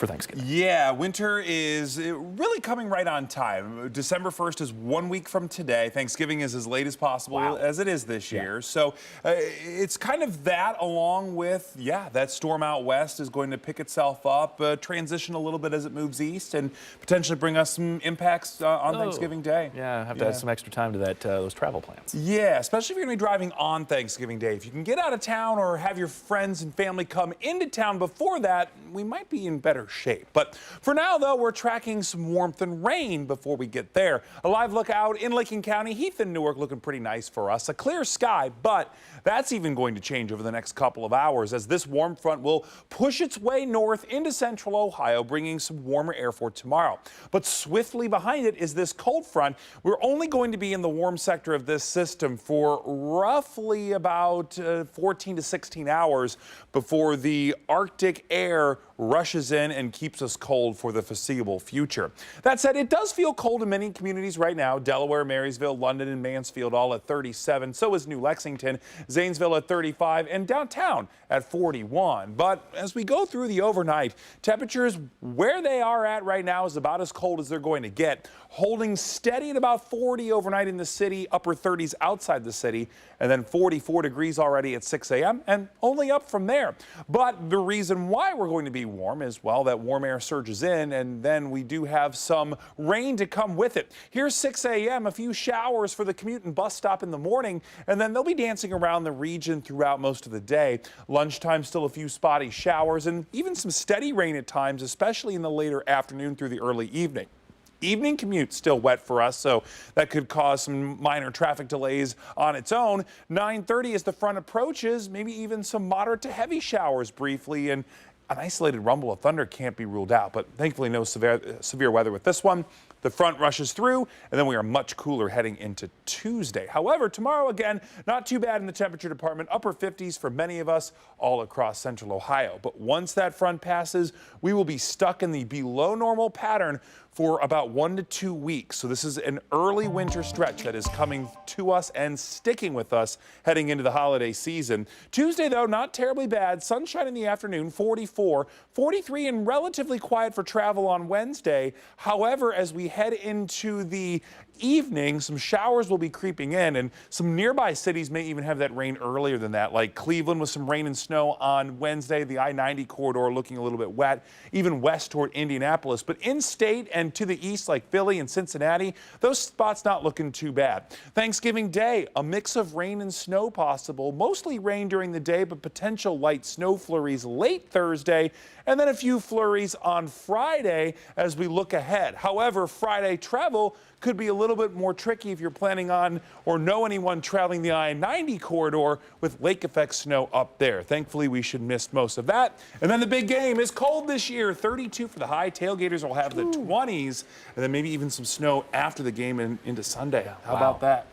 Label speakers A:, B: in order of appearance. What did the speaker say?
A: for Thanksgiving.
B: Yeah, winter is really coming right on time. December 1st is 1 week from today. Thanksgiving is as late as possible as it is this year. So it's kind of that, along with, that storm out west is going to pick itself up, transition a little bit as it moves east, and potentially bring us some impacts on Thanksgiving Day.
A: Yeah, have to add some extra time to that those travel plans.
B: Yeah, especially if you're going to be driving on Thanksgiving Day. If you can get out of town or have your friends and family come into town before that, we might be in better shape. But for now, though, we're tracking some warmth and rain before we get there. A live look out in Licking County, Heath and Newark looking pretty nice for us. A clear sky, but that's even going to change over the next couple of hours as this warm front will push its way north into central Ohio, bringing some warmer air for tomorrow. But swiftly behind it is this cold front. We're only going to be in the warm sector of this system for roughly about 14 to 16 hours before the Arctic air rushes in and keeps us cold for the foreseeable future. That said, it does feel cold in many communities right now. Delaware, Marysville, London, and Mansfield all at 37. So is New Lexington, Zanesville at 35, and downtown at 41. But as we go through the overnight, temperatures where they are at right now is about as cold as they're going to get, holding steady at about 40 overnight in the city, upper 30s outside the city, and then 44 degrees already at 6 a.m. and only up from there. But the reason why we're going to be warm is, well, that warm air surges in, and then we do have some rain to come with it. Here's 6 a.m., a few showers for the commute and bus stop in the morning, and then they'll be dancing around the region throughout most of the day. Lunchtime, still a few spotty showers and even some steady rain at times, especially in the later afternoon through the early evening. Evening commute still wet for us, so that could cause some minor traffic delays on its own. 9:30 as the front approaches, maybe even some moderate to heavy showers briefly, and an isolated rumble of thunder can't be ruled out, but thankfully no severe weather with this one. The front rushes through, and then we are much cooler heading into Tuesday. However, tomorrow again, not too bad in the temperature department, upper 50s for many of us all across central Ohio. But once that front passes, we will be stuck in the below normal pattern for about 1 to 2 weeks. So this is an early winter stretch that is coming to us and sticking with us heading into the holiday season. Tuesday, though, not terribly bad. Sunshine in the afternoon, 44, 43, and relatively quiet for travel on Wednesday. However, as we head into the evening, some showers will be creeping in, and some nearby cities may even have that rain earlier than that, like Cleveland with some rain and snow on Wednesday, the I-90 corridor looking a little bit wet, even west toward Indianapolis. But in-state and to the east, like Philly and Cincinnati, those spots not looking too bad. Thanksgiving Day, a mix of rain and snow possible, mostly rain during the day, but potential light snow flurries late Thursday, and then a few flurries on Friday as we look ahead. However, Friday travel could be a little bit more tricky if you're planning on or know anyone traveling the I-90 corridor with lake effect snow up there. Thankfully, we should miss most of that. And then the big game is cold this year. 32 for the high. Tailgaters will have the 20s, and then maybe even some snow after the game and into Sunday. How about that?